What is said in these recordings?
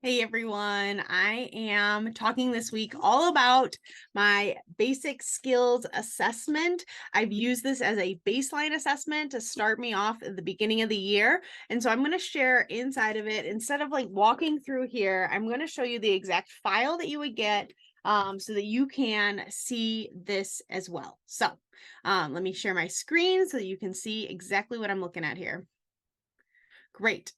Hey everyone, I am talking this week all about my basic skills assessment. I've used this as a baseline assessment to start me off at the beginning of the year. And so I'm going to share inside of it, instead of like walking through here, I'm going to show you the exact file that you would get so that you can see this as well. So let me share my screen so that you can see exactly what I'm looking at here. Great.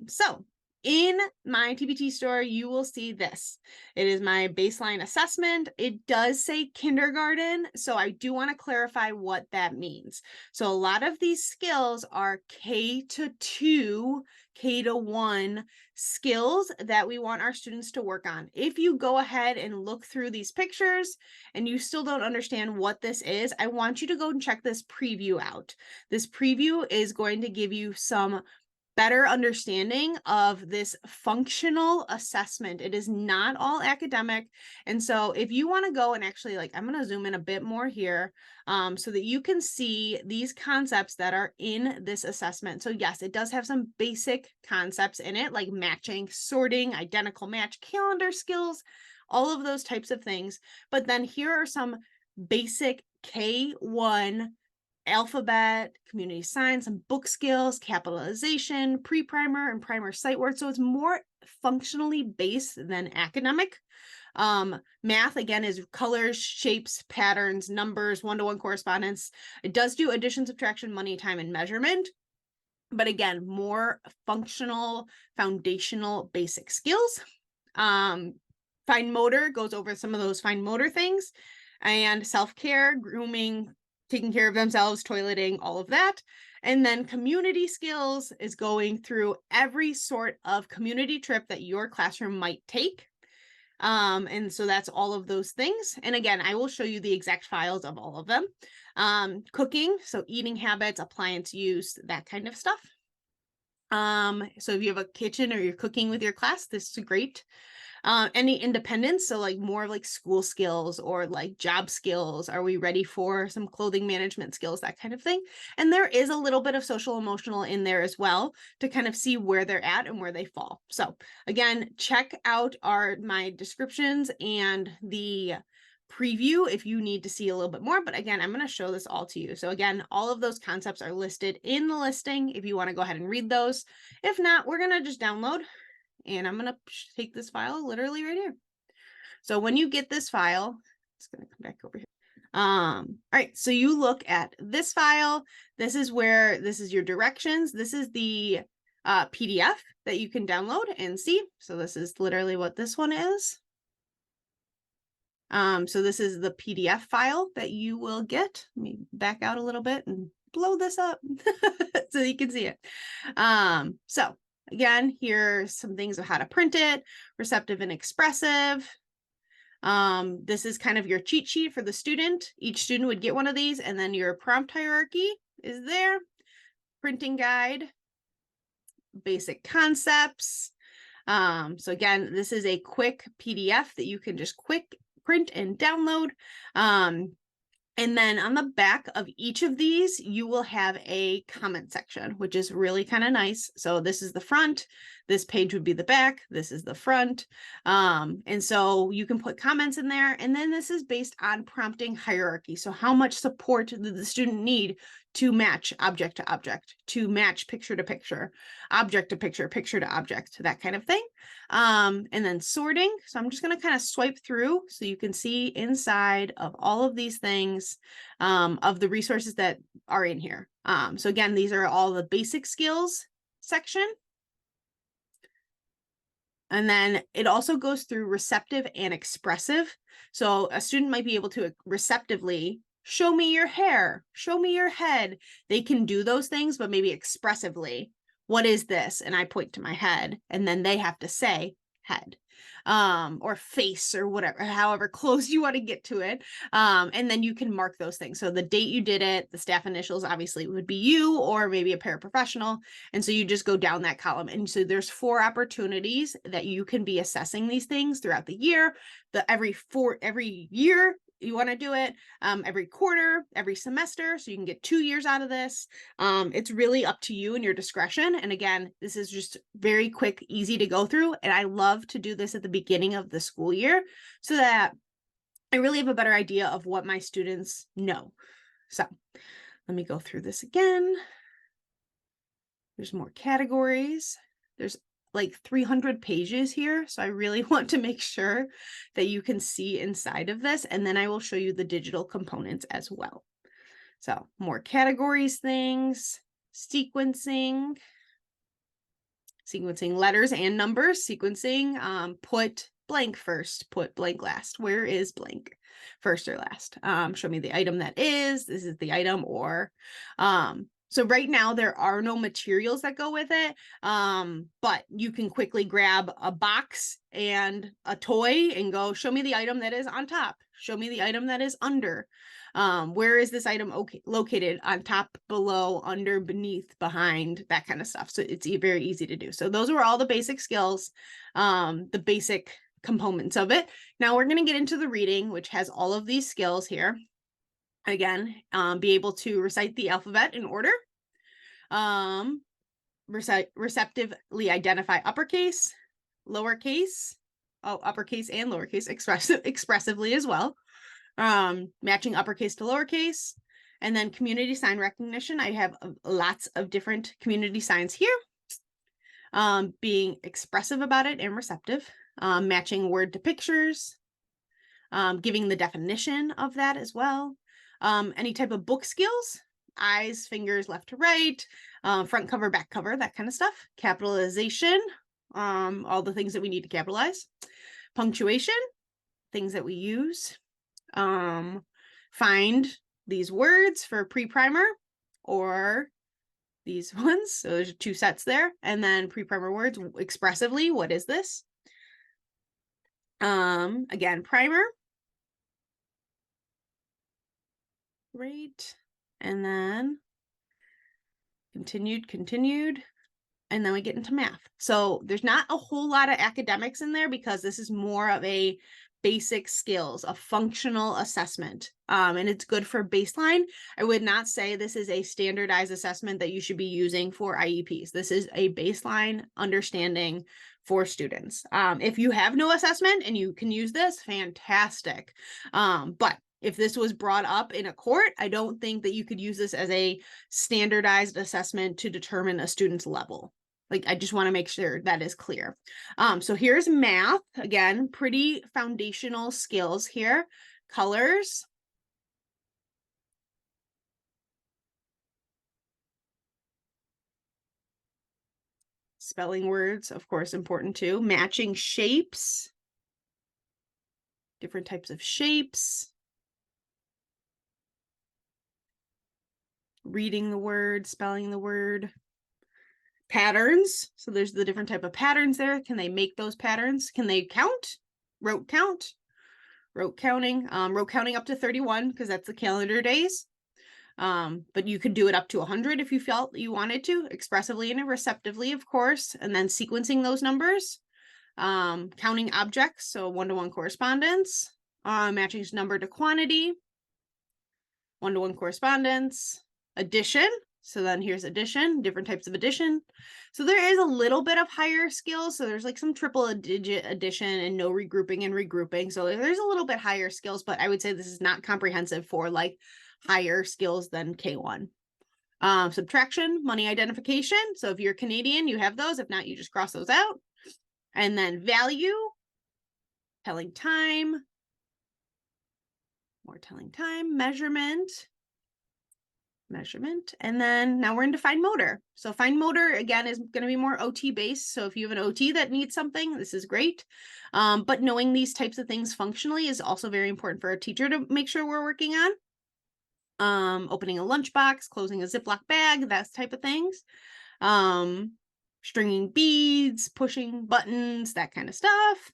So in my TBT store, you will see this. It is my baseline assessment. It does say kindergarten, so I do want to clarify what that means. So a lot of these skills are K-2, K-1 skills that we want our students to work on. If you go ahead and look through these pictures and you still don't understand what this is, I want you to go and check this preview out. This preview is going to give you some better understanding of this functional assessment. It is not all academic. And so if you want to go and actually, like, I'm going to zoom in a bit more here so that you can see these concepts that are in this assessment. So yes, it does have some basic concepts in it, like matching, sorting, identical match, calendar skills, all of those types of things. But then here are some basic K-1 alphabet, community science, and book skills, capitalization, pre-primer, and primer sight work. So it's more functionally based than academic. Math, again, is colors, shapes, patterns, numbers, one-to-one correspondence. It does do addition, subtraction, money, time, and measurement. But again, more functional, foundational, basic skills. Fine motor goes over some of those fine motor things. And self-care, grooming, taking care of themselves, toileting, all of that. And then community skills is going through every sort of community trip that your classroom might take. And so that's all of those things. And again, I will show you the exact files of all of them. Cooking, so eating habits, appliance use, that kind of stuff. So if you have a kitchen or you're cooking with your class, this is great. Any independence, so like more like school skills or like job skills. Are we ready for some clothing management skills, that kind of thing? And there is a little bit of social emotional in there as well to kind of see where they're at and where they fall. So again, check out my descriptions and the preview if you need to see a little bit more. But again, I'm going to show this all to you. So again, all of those concepts are listed in the listing if you want to go ahead and read those. If not, we're going to just download. And I'm going to take this file literally right here. So when you get this file, it's going to come back over here. All right, so you look at this file. This is your directions. This is the PDF that you can download and see. So this is literally what this one is. So this is the PDF file that you will get. Let me back out a little bit and blow this up so you can see it. So again, here's some things of how to print it, receptive and expressive. This is kind of your cheat sheet for the student. Each student would get one of these, and then your prompt hierarchy is there. Printing guide, basic concepts. So again, this is a quick PDF that you can just quick print and download. And then on the back of each of these, you will have a comment section, which is really kind of nice. So this is the front. This page would be the back. This is the front. And so you can put comments in there. And then this is based on prompting hierarchy. So how much support does the student need to match object to object, to match picture to picture, object to picture, picture to object, that kind of thing. And then sorting. So I'm just going to kind of swipe through so you can see inside of all of these things of the resources that are in here. So again, these are all the basic skills section. And then it also goes through receptive and expressive. So a student might be able to receptively show me your hair, show me your head. They can do those things, but maybe expressively, what is this? And I point to my head, and then they have to say head or face or whatever, however close you want to get to it. And then you can mark those things. So the date you did it, the staff initials obviously would be you or maybe a paraprofessional. And so you just go down that column. And so there's 4 opportunities that you can be assessing these things throughout the year. Every year, you want to do it every quarter, every semester, so you can get 2 years out of this. It's really up to you and your discretion. And again, this is just very quick, easy to go through. And I love to do this at the beginning of the school year so that I really have a better idea of what my students know. So let me go through this again. There's more categories. There's like 300 pages here. So I really want to make sure that you can see inside of this. And then I will show you the digital components as well. So more categories, things, sequencing letters and numbers, sequencing, put blank first, put blank last. Where is blank? First or last? Show me the item that is, this is the item, or so right now there are no materials that go with it, but you can quickly grab a box and a toy and go, show me the item that is on top. Show me the item that is under. Where is this item located? On top, below, under, beneath, behind, that kind of stuff. So it's very easy to do. So those were all the basic skills, the basic components of it. Now we're going to get into the reading, which has all of these skills here. Again, be able to recite the alphabet in order, receptively identify uppercase, lowercase, uppercase and lowercase, expressively as well, matching uppercase to lowercase, and then community sign recognition. I have lots of different community signs here, being expressive about it and receptive, matching word to pictures, giving the definition of that as well. Any type of book skills, eyes, fingers, left to right, front cover, back cover, that kind of stuff. Capitalization, all the things that we need to capitalize. Punctuation, things that we use. Find these words for pre-primer or these ones. So there's 2 sets there. And then pre-primer words expressively. What is this? Again, primer. Right. And then continued. And then we get into math. So there's not a whole lot of academics in there because this is more of a basic skills, a functional assessment. And it's good for baseline. I would not say this is a standardized assessment that you should be using for IEPs. This is a baseline understanding for students. If you have no assessment and you can use this, fantastic. But if this was brought up in a court, I don't think that you could use this as a standardized assessment to determine a student's level. Like, I just want to make sure that is clear. So here's math. Again, pretty foundational skills here. Colors. Spelling words, of course, important too. Matching shapes. Different types of shapes. Reading the word, spelling the word. Patterns. So there's the different type of patterns there. Can they make those patterns? Can they count? Rote count. Rote counting. Rote counting up to 31 because that's the calendar days. But you could do it up to 100 if you felt you wanted to, expressively and receptively, of course. And then sequencing those numbers. Counting objects, so one-to-one correspondence. Matching number to quantity. One-to-one correspondence. Addition. So then here's addition, different types of addition. So there is a little bit of higher skills. So there's like some triple digit addition and no regrouping and regrouping. So there's a little bit higher skills, but I would say this is not comprehensive for like higher skills than K1. Subtraction, money identification. So if you're Canadian, you have those. If not, you just cross those out. And then value, telling time, more telling time, measurement, and then now we're into fine motor. So fine motor, again, is going to be more OT based. So if you have an OT that needs something, this is great. But knowing these types of things functionally is also very important for a teacher to make sure we're working on. Opening a lunchbox, closing a Ziploc bag, that type of things. Stringing beads, pushing buttons, that kind of stuff.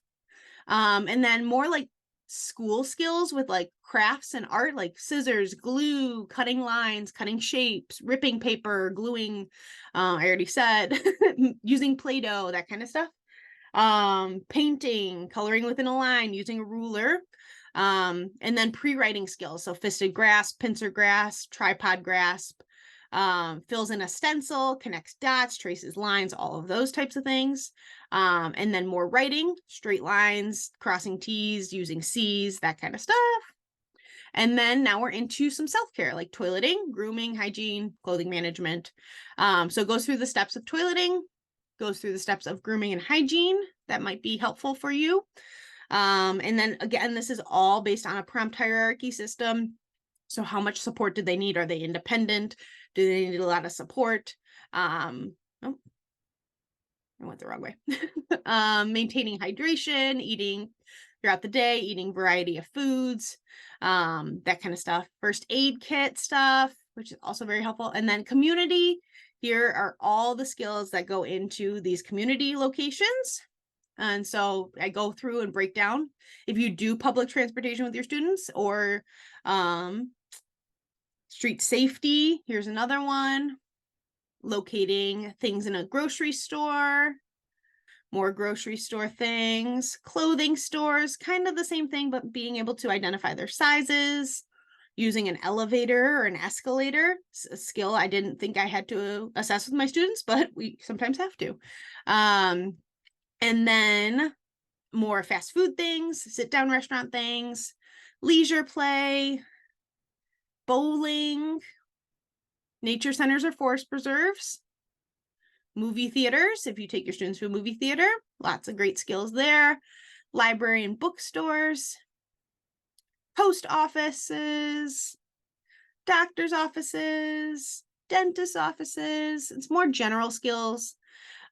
And then more like school skills with like crafts and art, like scissors, glue, cutting lines, cutting shapes, ripping paper, gluing, I already said, using Play-Doh, that kind of stuff. Painting, coloring within a line, using a ruler, And then pre-writing skills. So fisted grasp, pincer grasp, tripod grasp, fills in a stencil, connects dots, traces lines, all of those types of things. And then more writing, straight lines, crossing T's, using C's, that kind of stuff. And then now we're into some self-care like toileting, grooming, hygiene, clothing management. So it goes through the steps of toileting, goes through the steps of grooming and hygiene. That might be helpful for you. And then again, this is all based on a prompt hierarchy system. So how much support do they need? Are they independent? Do they need a lot of support? Oh, I went the wrong way. Maintaining hydration, eating throughout the day, eating variety of foods, that kind of stuff. First aid kit stuff, which is also very helpful. And then community. Here are all the skills that go into these community locations. And so I go through and break down if you do public transportation with your students or street safety. Here's another one. Locating things in a grocery store, more grocery store things, clothing stores, kind of the same thing, but being able to identify their sizes, using an elevator or an escalator, a skill I didn't think I had to assess with my students, but we sometimes have to. And then more fast food things, sit down restaurant things, leisure play, bowling, nature centers or forest preserves, movie theaters. If you take your students to a movie theater, lots of great skills there. Library and bookstores, post offices, doctor's offices, dentist offices. It's more general skills.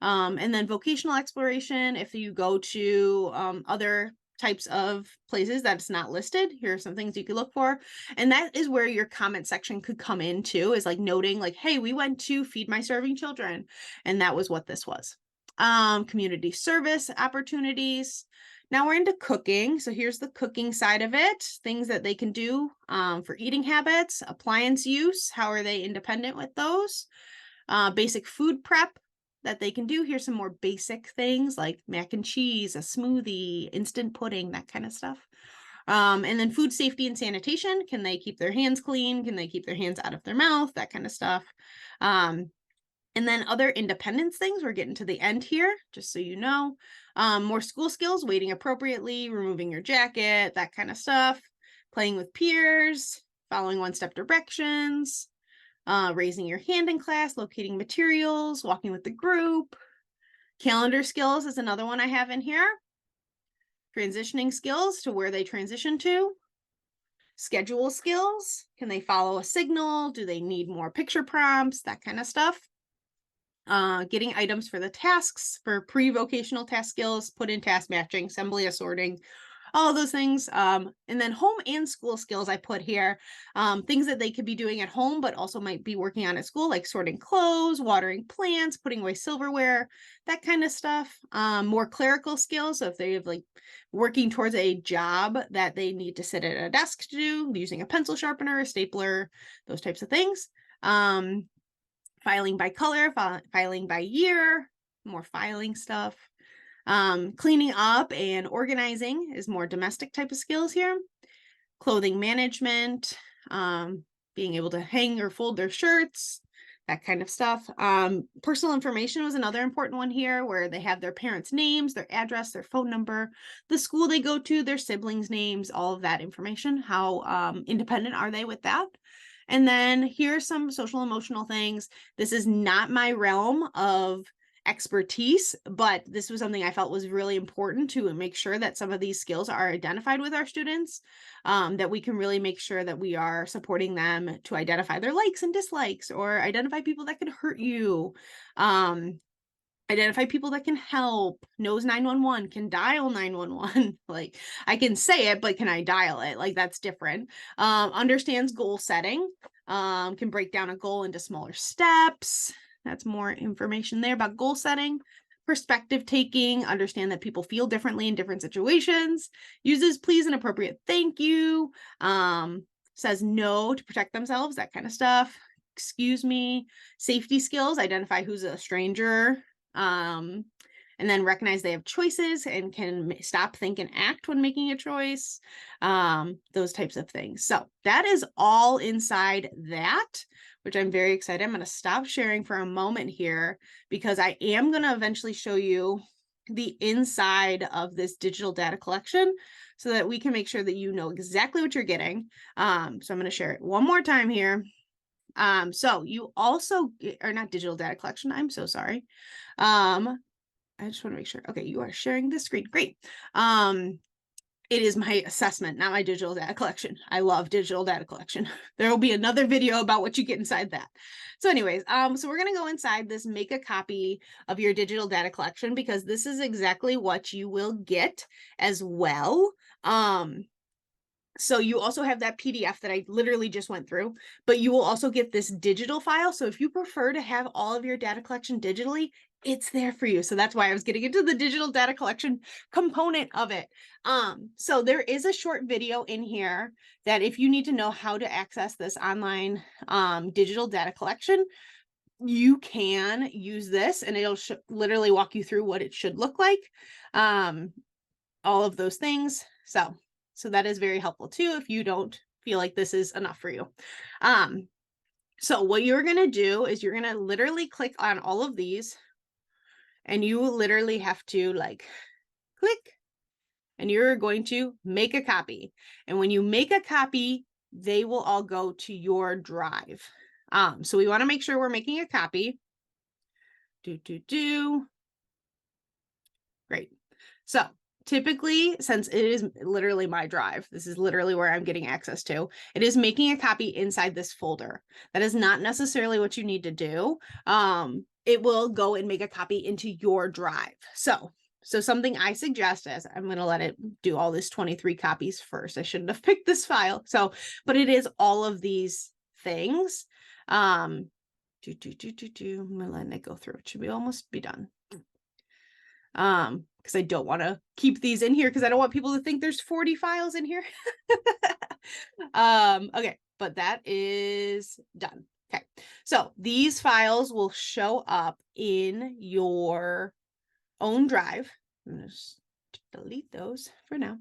And then vocational exploration. If you go to other types of places that's not listed, here are some things you could look for. And that is where your comment section could come in too, is like noting like, hey, we went to Feed My Starving Children. And that was what this was. Community service opportunities. Now we're into cooking. So here's the cooking side of it. Things that they can do for eating habits, appliance use. How are they independent with those? Basic food prep that they can do. Here's some more basic things like mac and cheese, a smoothie, instant pudding, that kind of stuff. And then food safety and sanitation. Can they keep their hands clean? Can they keep their hands out of their mouth? That kind of stuff. And then other independence things. We're getting to the end here, just so you know. More school skills, waiting appropriately, removing your jacket, that kind of stuff. Playing with peers, following one-step directions, raising your hand in class, locating materials, walking with the group. Calendar skills is another one I have in here. Transitioning skills to where they transition to. Schedule skills. Can they follow a signal? Do they need more picture prompts? That kind of stuff. Getting items for the tasks for pre-vocational task skills, put in task matching, assembly assorting, all of those things. And then home and school skills I put here, things that they could be doing at home, but also might be working on at school, like sorting clothes, watering plants, putting away silverware, that kind of stuff. More clerical skills. So if they have like working towards a job that they need to sit at a desk to do, using a pencil sharpener, a stapler, those types of things. Filing by color, filing by year, more filing stuff. Cleaning up and organizing is more domestic type of skills here. Clothing management, being able to hang or fold their shirts, that kind of stuff. Personal information was another important one here, where they have their parents' names, their address, their phone number, the school they go to, their siblings' names, all of that information. How independent are they with that? And then here's some social emotional things. This is not my realm of expertise, but this was something I felt was really important to make sure that some of these skills are identified with our students, that we can really make sure that we are supporting them to identify their likes and dislikes, or identify people that could hurt you, identify people that can help, knows 911, can dial 911. Like I can say it, but can I dial it? Like that's different. Understands goal setting, can break down a goal into smaller steps. That's more information there about goal setting. Perspective taking, understand that people feel differently in different situations. Uses please and appropriate thank you. Says no to protect themselves, that kind of stuff. Excuse me. Safety skills, identify who's a stranger. and then recognize they have choices and can stop, think, and act when making a choice, those types of things. So that is all inside that, which I'm very excited. I'm going to stop sharing for a moment here because I am going to eventually show you the inside of this digital data collection so that we can make sure that you know exactly what you're getting. So I'm going to share it one more time here. So you also are not digital data collection. I'm so sorry. I just want to make sure. Okay, you are sharing the screen. Great. It is my assessment, not my digital data collection. I love digital data collection. There will be another video about what you get inside that. So anyways, so we're going to go inside this, make a copy of your digital data collection, because this is exactly what you will get as well. So you also have that PDF that I literally just went through, but you will also get this digital file. So if you prefer to have all of your data collection digitally, it's there for you. So that's why I was getting into the digital data collection component of it. So there is a short video in here that if you need to know how to access this online digital data collection, you can use this and it'll literally walk you through what it should look like. All of those things. So that is very helpful too if you don't feel like this is enough for you. So what you're going to do is you're going to literally click on all of these, and you literally have to like click, and you're going to make a copy. And when you make a copy, they will all go to your drive. So we want to make sure we're making a copy. Great. So typically, since it is literally my drive, this is literally where I'm getting access to, it is making a copy inside this folder. That is not necessarily what you need to do. It will go and make a copy into your drive. So something I suggest is, I'm going to let it do all this 23 copies first. I shouldn't have picked this file. But it is all of these things. I'm letting it go through. It should be almost be done. Because I don't want to keep these in here because I don't want people to think there's 40 files in here. Okay, but that is done. Okay, so these files will show up in your own drive. I'm gonna just delete those for now.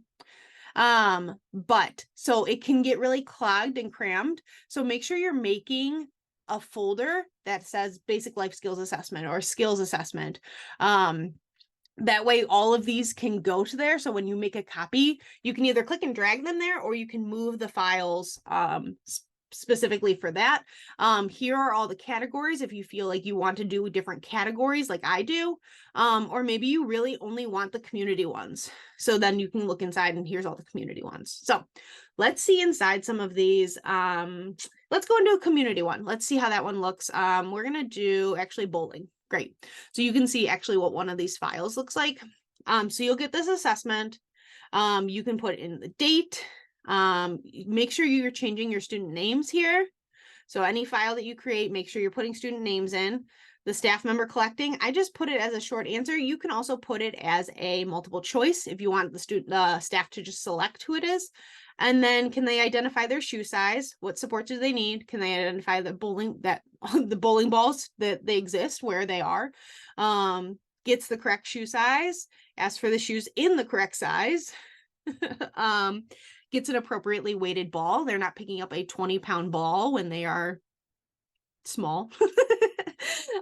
But so it can get really clogged and crammed. So make sure you're making a folder that says basic life skills assessment or skills assessment. That way all of these can go to there. So when you make a copy, you can either click and drag them there, or you can move the files specifically for that. Here are all the categories if you feel like you want to do different categories like I do. Or maybe you really only want the community ones. So then you can look inside and here's all the community ones. So let's see inside some of these. Let's go into a community one. Let's see how that one looks. We're going to do actually bowling. Great. So you can see actually what one of these files looks like. So you'll get this assessment. You can put in the date. Make sure you're changing your student names here. So any file that you create, make sure you're putting student names in. The staff member collecting, I just put it as a short answer. You can also put it as a multiple choice if you want the staff to just select who it is. And then can they identify their shoe size? What support do they need? Can they identify the bowling balls that they exist, where they are? Gets the correct shoe size, asks for the shoes in the correct size. Gets an appropriately weighted ball. They're not picking up a 20-pound ball when they are small.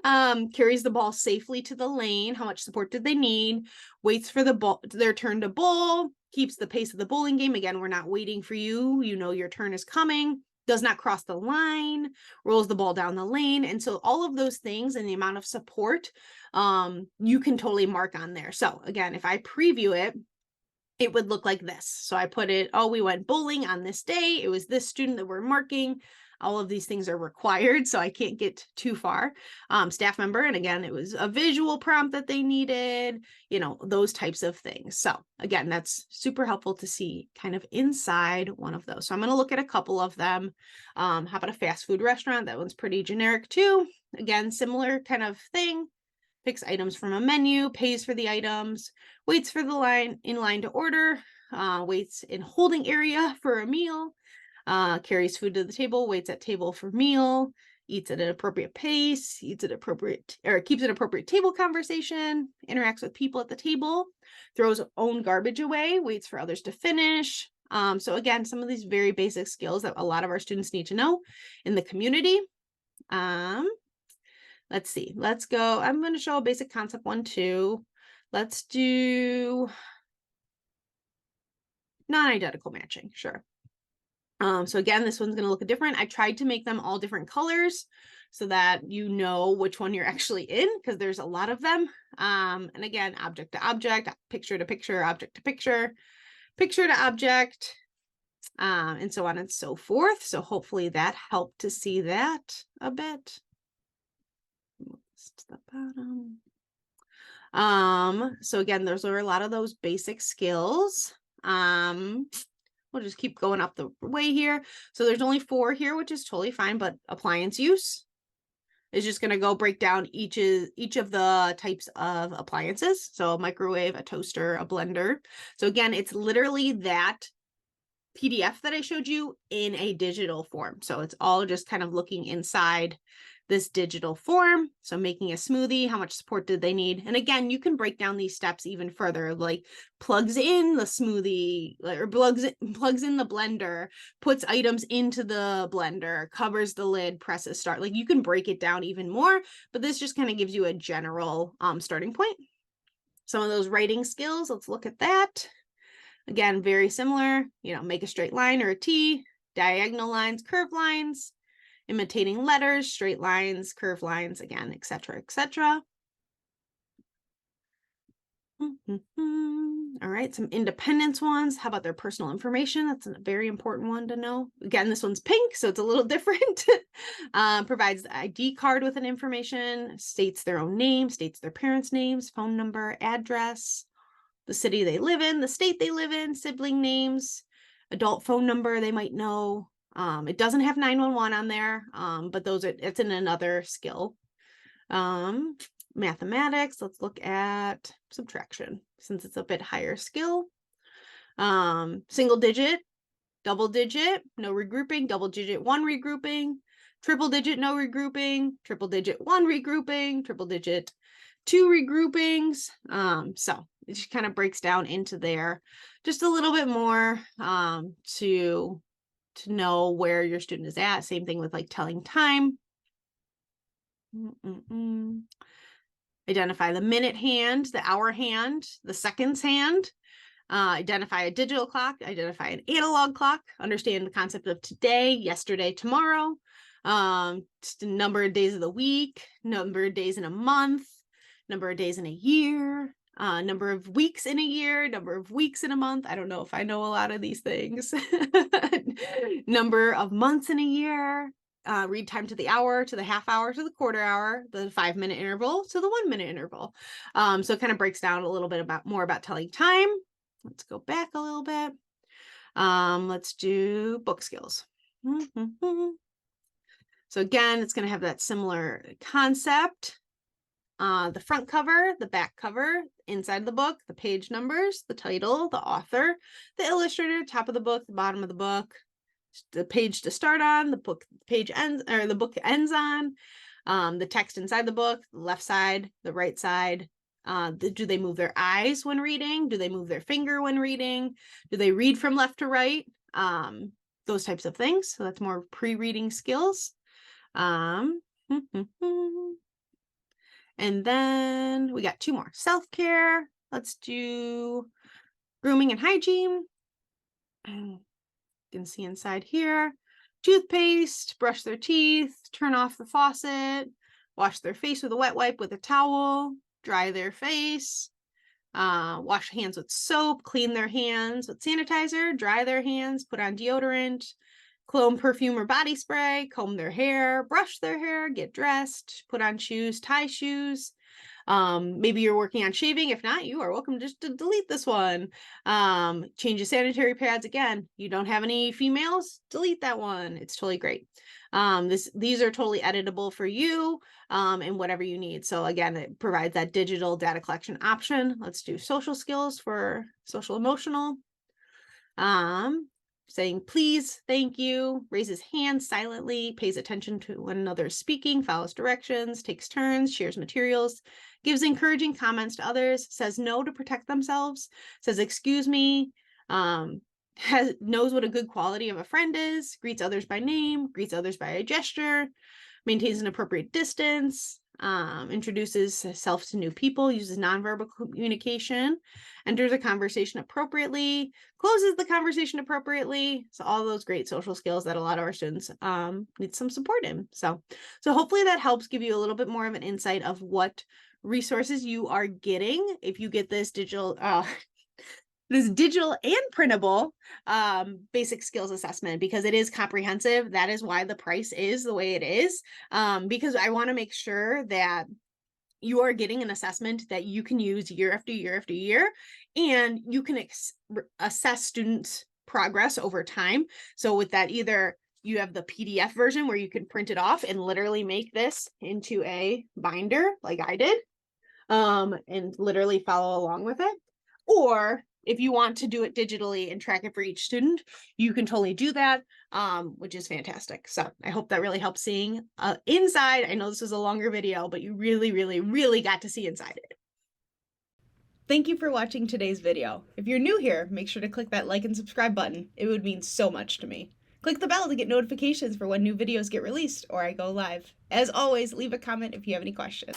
Carries the ball safely to the lane. How much support did they need? Waits for their turn to bowl. Keeps the pace of the bowling game. Again, we're not waiting for you. You know your turn is coming. Does not cross the line. Rolls the ball down the lane. And so all of those things and the amount of support, you can totally mark on there. So again, if I preview it, it would look like this. So I put it, we went bowling on this day. It was this student that we're marking. All of these things are required, so I can't get too far. Staff member, and again, it was a visual prompt that they needed, those types of things. So again, that's super helpful to see kind of inside one of those. So I'm going to look at a couple of them. How about a fast food restaurant? That one's pretty generic too. Again, similar kind of thing. Picks items from a menu, pays for the items, waits for the in line to order, waits in holding area for a meal, carries food to the table, waits at table for meal, eats at an appropriate pace, eats at appropriate, or keeps an appropriate table conversation, interacts with people at the table, throws own garbage away, waits for others to finish. So again, some of these very basic skills that a lot of our students need to know in the community. Let's see, let's go. I'm going to show a basic concept 1, 2. Let's do non-identical matching. Sure. So again, this one's going to look different. I tried to make them all different colors so that you know which one you're actually in, because there's a lot of them. And again, object to object, picture to picture, object to picture, picture to object, and so on and so forth. So hopefully that helped to see that a bit. The bottom. So again, those are a lot of those basic skills. We'll just keep going up the way here. So there's only 4 here, which is totally fine, but appliance use is just going to go break down each of the types of appliances. So a microwave, a toaster, a blender. So again, it's literally that PDF that I showed you in a digital form. So it's all just kind of looking inside this digital form. So making a smoothie, how much support did they need? And again, you can break down these steps even further, like plugs in the smoothie, or plugs in the blender, puts items into the blender, covers the lid, presses start. Like you can break it down even more, but this just kind of gives you a general starting point. Some of those writing skills, let's look at that. Again, very similar, make a straight line or a T, diagonal lines, curved lines, imitating letters, straight lines, curved lines, again, etc., etc. All right, some independence ones. How about their personal information? That's a very important one to know. Again, this one's pink, so it's a little different. Provides the ID card with an information, states their own name, states their parents' names, phone number, address, the city they live in, the state they live in, sibling names, adult phone number they might know. It doesn't have 911 on there, but it's in another skill. Mathematics, let's look at subtraction since it's a bit higher skill. Single digit, double digit, no regrouping, double digit, 1 regrouping, triple digit, no regrouping, triple digit, 1 regrouping, triple digit, 2 regroupings. So it just kind of breaks down into there just a little bit more to know where your student is at. Same thing with like telling time. Identify the minute hand, the hour hand, the seconds hand. Identify a digital clock, identify an analog clock, understand the concept of today, yesterday, tomorrow, just a number of days of the week, number of days in a month, number of days in a year, number of weeks in a year, number of weeks in a month. I don't know if I know a lot of these things. Number of months in a year, read time to the hour, to the half hour, to the quarter hour, the 5-minute interval to the 1-minute interval. So it kind of breaks down a little bit more about telling time. Let's go back a little bit. Let's do book skills. So again, it's going to have that similar concept. The front cover, the back cover, inside the book, the page numbers, the title, the author, the illustrator, top of the book, the bottom of the book, the page to start on, the book page ends, or the book ends on, the text inside the book, the left side, the right side. Do they move their eyes when reading? Do they move their finger when reading? Do they read from left to right? Those types of things. So that's more pre-reading skills. And then we got 2 more. Self-care. Let's do grooming and hygiene. You can see inside here. Toothpaste, brush their teeth, turn off the faucet, wash their face with a wet wipe with a towel, dry their face, wash hands with soap, clean their hands with sanitizer, dry their hands, put on deodorant, cologne, perfume, or body spray, comb their hair, brush their hair, get dressed, put on shoes, tie shoes. Maybe you're working on shaving. If not, you are welcome just to delete this one. Change the sanitary pads. Again, you don't have any females, delete that one. It's totally great. These are totally editable for you and whatever you need. So again, it provides that digital data collection option. Let's do social skills for social emotional. saying please, thank you, raises hands silently, pays attention to one another speaking, follows directions, takes turns, shares materials, gives encouraging comments to others, says no to protect themselves, says excuse me, knows what a good quality of a friend is, greets others by name, greets others by a gesture, maintains an appropriate distance, introduces self to new people, uses nonverbal communication, enters a conversation appropriately, closes the conversation appropriately. So all those great social skills that a lot of our students need some support in. So hopefully that helps give you a little bit more of an insight of what resources you are getting if you get this digital and printable basic skills assessment, because it is comprehensive. That is why the price is the way it is, because I want to make sure that you are getting an assessment that you can use year after year after year, and you can assess students' progress over time. So with that, either you have the PDF version where you can print it off and literally make this into a binder like I did, and literally follow along with it. Or if you want to do it digitally and track it for each student, you can totally do that, which is fantastic. So I hope that really helps seeing inside. I know this was a longer video, but you really, really, really got to see inside it. Thank you for watching today's video. If you're new here, make sure to click that like and subscribe button. It would mean so much to me. Click the bell to get notifications for when new videos get released or I go live. As always, leave a comment if you have any questions.